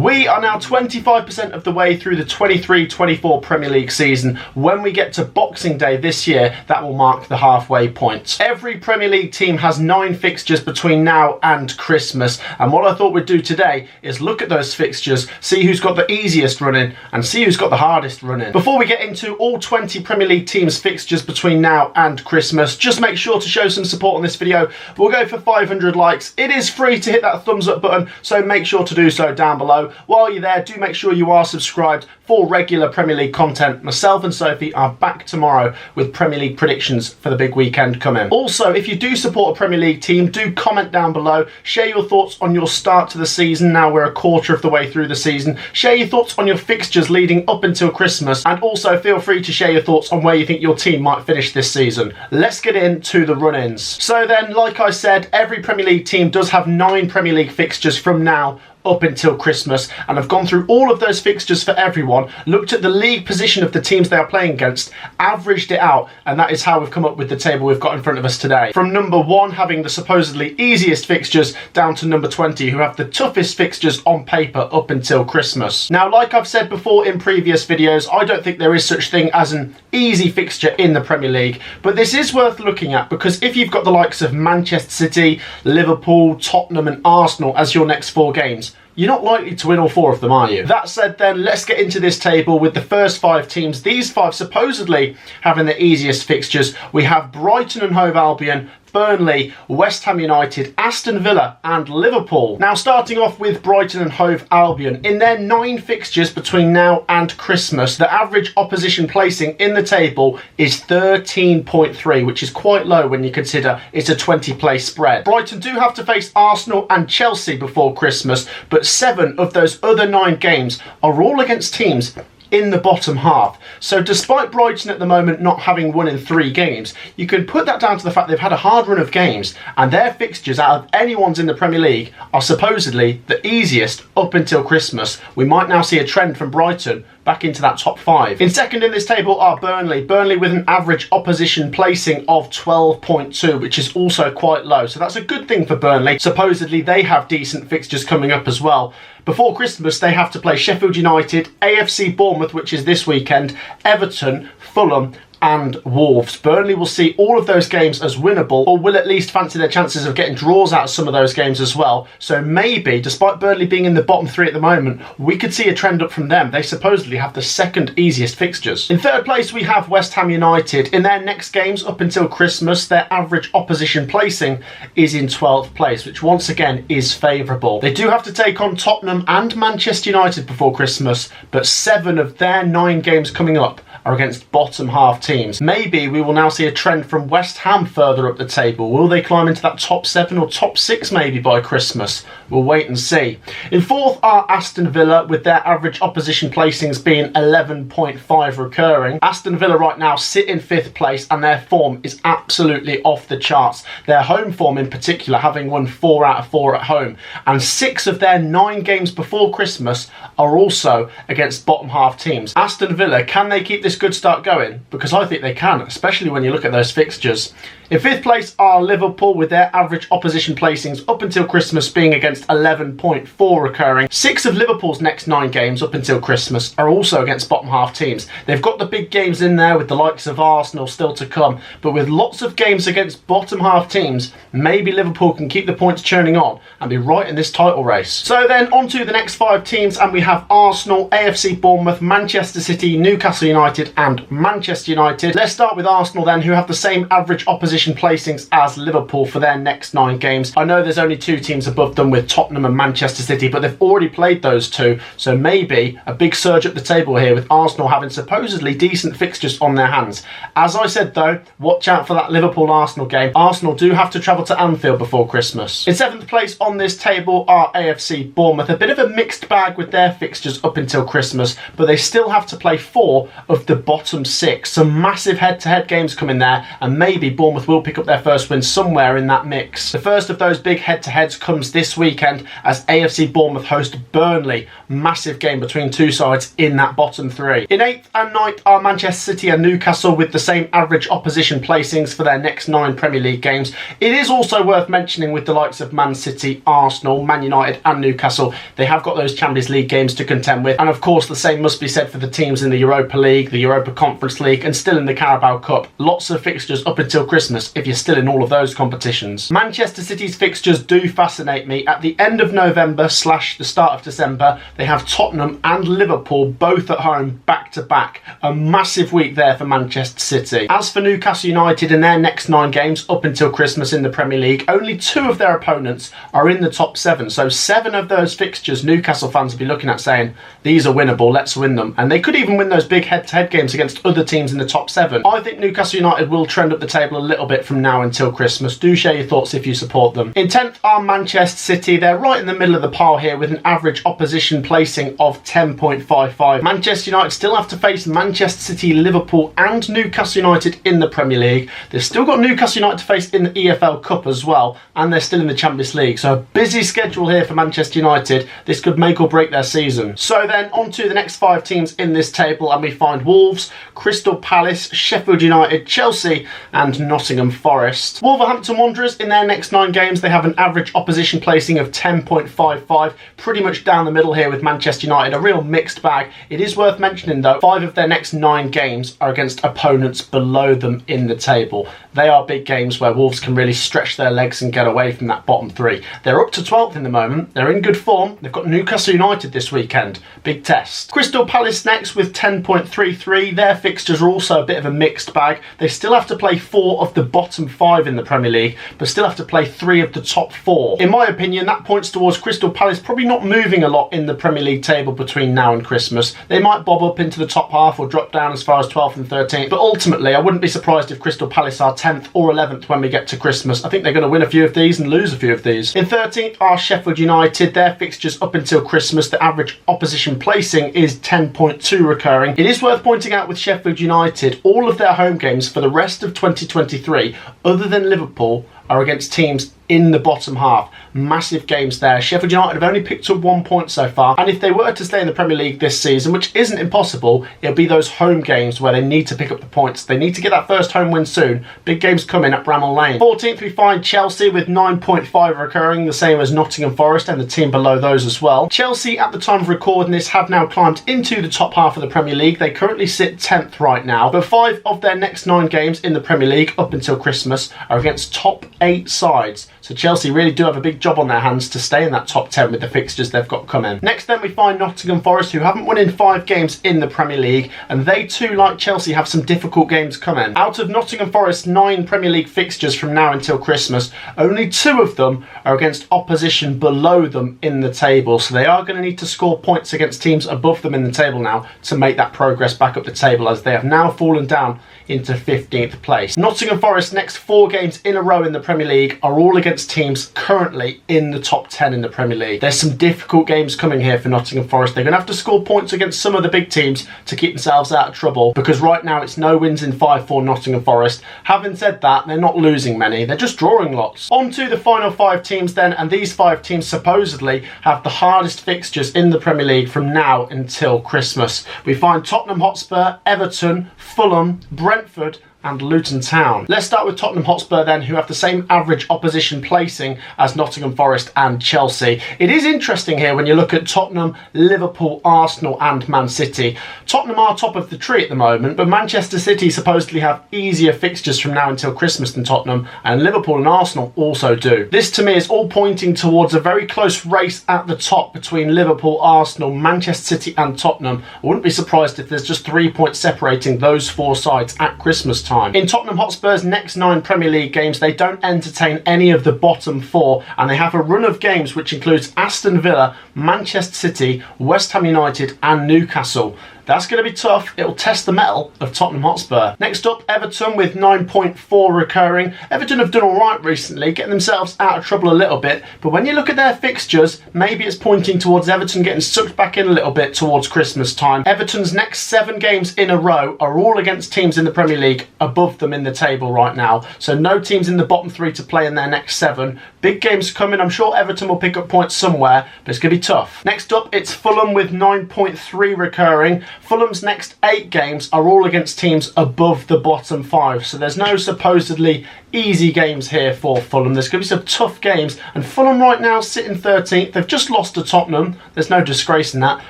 We are now 25% of the way through the 23-24 Premier League season. When we get to Boxing Day this year, that will mark the halfway point. Every Premier League team has 9 fixtures between now and Christmas, and what I thought we'd do today is look at those fixtures, see who's got the easiest running and see who's got the hardest running. Before we get into all 20 Premier League teams' fixtures between now and Christmas, just make sure to show some support on this video. We'll go for 500 likes. It is free to hit that thumbs up button, so make sure to do so down below. While you're there, do make sure you are subscribed for regular Premier League content. Myself and Sophie are back tomorrow with Premier League predictions for the big weekend coming. Also, if you do support a Premier League team, do comment down below. Share your thoughts on your start to the season. Now we're a quarter of the way through the season. Share your thoughts on your fixtures leading up until Christmas, and also feel free to share your thoughts on where you think your team might finish this season. Let's get into the run-ins. So then, like I said, every Premier League team does have 9 Premier League fixtures from now up until Christmas, and I've gone through all of those fixtures for everyone, looked at the league position of the teams they are playing against, averaged it out, and that is how we've come up with the table we've got in front of us today. From number 1 having the supposedly easiest fixtures down to number 20 who have the toughest fixtures on paper up until Christmas. Now, like I've said before in previous videos, I don't think there is such thing as an easy fixture in the Premier League, but this is worth looking at because if you've got the likes of Manchester City, Liverpool, Tottenham and Arsenal as your next 4 games, you're not likely to win all 4 of them, are you? That said then, let's get into this table with the first 5 teams. These 5 supposedly having the easiest fixtures. We have Brighton and Hove Albion, Burnley, West Ham United, Aston Villa and Liverpool. Now, starting off with Brighton and Hove Albion, in their 9 fixtures between now and Christmas, the average opposition placing in the table is 13.3, which is quite low when you consider it's a 20-place spread. Brighton do have to face Arsenal and Chelsea before Christmas, but 7 of those other 9 games are all against teams in the bottom half. So despite Brighton at the moment not having won in 3 games, you can put that down to the fact they've had a hard run of games, and their fixtures out of anyone's in the Premier League are supposedly the easiest up until Christmas. We might now see a trend from Brighton back into that top 5. In second in this table are Burnley. Burnley with an average opposition placing of 12.2, which is also quite low. So that's a good thing for Burnley. Supposedly they have decent fixtures coming up as well. Before Christmas, they have to play Sheffield United, AFC Bournemouth, which is this weekend, Everton, Fulham and Wolves. Burnley will see all of those games as winnable, or will at least fancy their chances of getting draws out of some of those games as well. So maybe, despite Burnley being in the bottom 3 at the moment, we could see a trend up from them. They supposedly have the second easiest fixtures. In third place, we have West Ham United. In their next games up until Christmas, their average opposition placing is in 12th place, which once again is favourable. They do have to take on Tottenham and Manchester United before Christmas, but 7 of their 9 games coming up are against bottom half teams. Maybe we will now see a trend from West Ham further up the table. Will they climb into that top 7 or top 6 maybe by Christmas? We'll wait and see. In fourth are Aston Villa, with their average opposition placings being 11.5 recurring. Aston Villa right now sit in 5th place and their form is absolutely off the charts. Their home form in particular, having won 4 out of 4 at home, and 6 of their 9 games before Christmas are also against bottom half teams. Aston Villa, can they keep this good start going? Because I think they can, especially when you look at those fixtures. In 5th place are Liverpool, with their average opposition placings up until Christmas being against 11.4 recurring. 6 of Liverpool's next 9 games up until Christmas are also against bottom half teams. They've got the big games in there with the likes of Arsenal still to come, but with lots of games against bottom half teams, maybe Liverpool can keep the points churning on and be right in this title race. So then on to the next 5 teams, and we have Arsenal, AFC Bournemouth, Manchester City, Newcastle United and Manchester United. Let's start with Arsenal then, who have the same average opposition placings as Liverpool for their next 9 games. I know there's only 2 teams above them with Tottenham and Manchester City, but they've already played those 2, so maybe a big surge up the table here with Arsenal having supposedly decent fixtures on their hands. As I said though, watch out for that Liverpool-Arsenal game. Arsenal do have to travel to Anfield before Christmas. In 7th place on this table are AFC Bournemouth, a bit of a mixed bag with their fixtures up until Christmas, but they still have to play 4 of the bottom 6. Some massive head-to-head games coming there, and maybe Bournemouth Bournemouth will pick up their first win somewhere in that mix. The first of those big head-to-heads comes this weekend as AFC Bournemouth host Burnley. Massive game between two sides in that bottom three. In 8th and 9th are Manchester City and Newcastle with the same average opposition placings for their next 9 Premier League games. It is also worth mentioning with the likes of Man City, Arsenal, Man United and Newcastle, they have got those Champions League games to contend with, and of course the same must be said for the teams in the Europa League, the Europa Conference League and still in the Carabao Cup. Lots of fixtures up until Christmas if you're still in all of those competitions. Manchester City's fixtures do fascinate me. At the end of November / the start of December, they have Tottenham and Liverpool both at home back to back. A massive week there for Manchester City. As for Newcastle United in their next 9 games up until Christmas in the Premier League, only 2 of their opponents are in the top 7. So 7 of those fixtures Newcastle fans will be looking at saying, these are winnable, let's win them. And they could even win those big head-to-head games against other teams in the top 7. I think Newcastle United will trend up the table a little bit from now until Christmas. Do share your thoughts if you support them. In 10th are Manchester City. They're right in the middle of the pile here with an average opposition placing of 10.55. Manchester United still have to face Manchester City, Liverpool and Newcastle United in the Premier League. They've still got Newcastle United to face in the EFL Cup as well, and they're still in the Champions League. So a busy schedule here for Manchester United. This could make or break their season. So then on to the next 5 teams in this table, and we find Wolves, Crystal Palace, Sheffield United, Chelsea and Nottingham Forest. Wolverhampton Wanderers in their next 9 games, they have an average opposition placing of 10.55, pretty much down the middle here with Manchester United, a real mixed bag. It is worth mentioning though, 5 of their next 9 games are against opponents below them in the table. They are big games where Wolves can really stretch their legs and get away from that bottom 3. They're up to 12th in the moment, they're in good form, they've got Newcastle United this weekend, big test. Crystal Palace next with 10.33, their fixtures are also a bit of a mixed bag. They still have to play 4 of the bottom 5 in the Premier League, but still have to play 3 of the top 4. In my opinion, that points towards Crystal Palace probably not moving a lot in the Premier League table between now and Christmas. They might bob up into the top half or drop down as far as 12th and 13th, but ultimately I wouldn't be surprised if Crystal Palace are 10th or 11th when we get to Christmas. I think they're going to win a few of these and lose a few of these. In 13th are Sheffield United. Their fixtures up until Christmas, the average opposition placing is 10.2 recurring. It is worth pointing out with Sheffield United, all of their home games for the rest of 2023, other than Liverpool, are against teams in the bottom half. Massive games there. Sheffield United have only picked up 1 point so far, and if they were to stay in the Premier League this season, which isn't impossible, it'll be those home games where they need to pick up the points. They need to get that first home win soon. Big games coming at Bramall Lane. 14th we find Chelsea with 9.5 recurring, the same as Nottingham Forest and the team below those as well. Chelsea at the time of recording this have now climbed into the top half of the Premier League. They currently sit 10th right now, but 5 of their next 9 games in the Premier League up until Christmas are against top 8 sides. So Chelsea really do have a big job on their hands to stay in that top 10 with the fixtures they've got coming. Next then we find Nottingham Forest, who haven't won in 5 games in the Premier League, and they too, like Chelsea, have some difficult games coming. Out of Nottingham Forest's 9 Premier League fixtures from now until Christmas, only 2 of them are against opposition below them in the table. So they are going to need to score points against teams above them in the table now to make that progress back up the table, as they have now fallen down into 15th place. Nottingham Forest's next 4 games in a row in the Premier League are all against teams currently in the top 10 in the Premier League. There's some difficult games coming here for Nottingham Forest. They're going to have to score points against some of the big teams to keep themselves out of trouble, because right now it's no wins in 5 for Nottingham Forest. Having said that, they're not losing many, they're just drawing lots. On to the final 5 teams then, and these 5 teams supposedly have the hardest fixtures in the Premier League from now until Christmas. We find Tottenham Hotspur, Everton, Fulham, Brentford and Luton Town. Let's start with Tottenham Hotspur then, who have the same average opposition placing as Nottingham Forest and Chelsea. It is interesting here when you look at Tottenham, Liverpool, Arsenal and Man City. Tottenham are top of the tree at the moment, but Manchester City supposedly have easier fixtures from now until Christmas than Tottenham, and Liverpool and Arsenal also do. This to me is all pointing towards a very close race at the top between Liverpool, Arsenal, Manchester City and Tottenham. I wouldn't be surprised if there's just 3 points separating those 4 sides at Christmas time. In Tottenham Hotspur's next 9 Premier League games, they don't entertain any of the bottom 4, and they have a run of games which includes Aston Villa, Manchester City, West Ham United and Newcastle. That's going to be tough. It'll test the mettle of Tottenham Hotspur. Next up, Everton with 9.4 recurring. Everton have done all right recently, getting themselves out of trouble a little bit, but when you look at their fixtures, maybe it's pointing towards Everton getting sucked back in a little bit towards Christmas time. Everton's next 7 games in a row are all against teams in the Premier League above them in the table right now, so no teams in the bottom 3 to play in their next 7. Big games coming. I'm sure Everton will pick up points somewhere, but it's going to be tough. Next up, it's Fulham with 9.3 recurring. Fulham's next 8 games are all against teams above the bottom 5, so there's no supposedly easy games here for Fulham. There's going to be some tough games, and Fulham right now sitting 13th. They've just lost to Tottenham. There's no disgrace in that,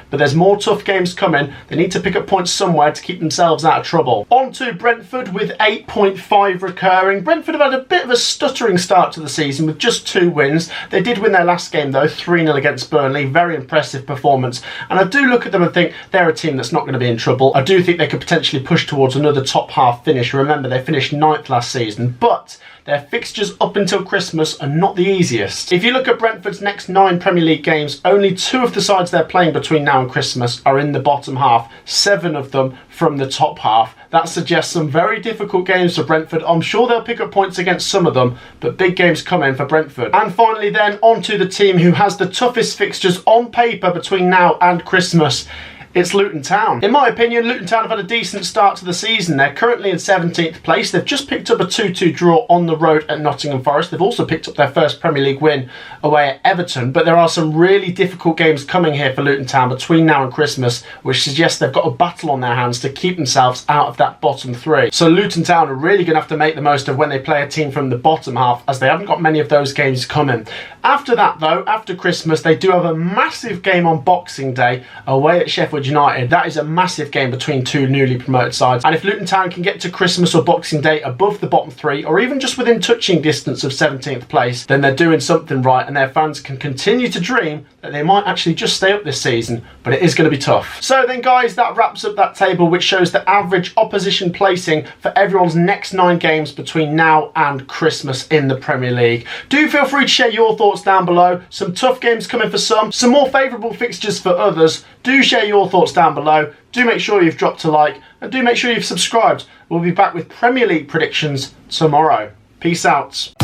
but there's more tough games coming. They need to pick up points somewhere to keep themselves out of trouble. On to Brentford with 8.5 recurring. Brentford have had a bit of a stuttering start to the season with just 2 wins. They did win their last game though, 3-0 against Burnley. Very impressive performance, and I do look at them and think they're a team that's not going to be in trouble. I do think they could potentially push towards another top half finish. Remember, they finished 9th last season, but their fixtures up until Christmas are not the easiest. If you look at Brentford's next 9 Premier League games, only 2 of the sides they're playing between now and Christmas are in the bottom half, 7 of them from the top half. That suggests some very difficult games for Brentford. I'm sure they'll pick up points against some of them, but big games coming for Brentford. And finally then, on to the team who has the toughest fixtures on paper between now and Christmas. It's Luton Town. In my opinion, Luton Town have had a decent start to the season. They're currently in 17th place. They've just picked up a 2-2 draw on the road at Nottingham Forest. They've also picked up their first Premier League win away at Everton. But there are some really difficult games coming here for Luton Town between now and Christmas, which suggests they've got a battle on their hands to keep themselves out of that bottom 3. So Luton Town are really going to have to make the most of when they play a team from the bottom half, as they haven't got many of those games coming. After that though, after Christmas, they do have a massive game on Boxing Day away at Sheffield United. That is a massive game between 2 newly promoted sides, and if Luton Town can get to Christmas or Boxing Day above the bottom 3, or even just within touching distance of 17th place, then they're doing something right, and their fans can continue to dream that they might actually just stay up this season, but it is going to be tough. So then guys, that wraps up that table, which shows the average opposition placing for everyone's next 9 games between now and Christmas in the Premier League. Do feel free to share your thoughts down below. Some tough games coming for some more favourable fixtures for others. Do share your thoughts down below. Do make sure you've dropped a like, and do make sure you've subscribed. We'll be back with Premier League predictions tomorrow. Peace out.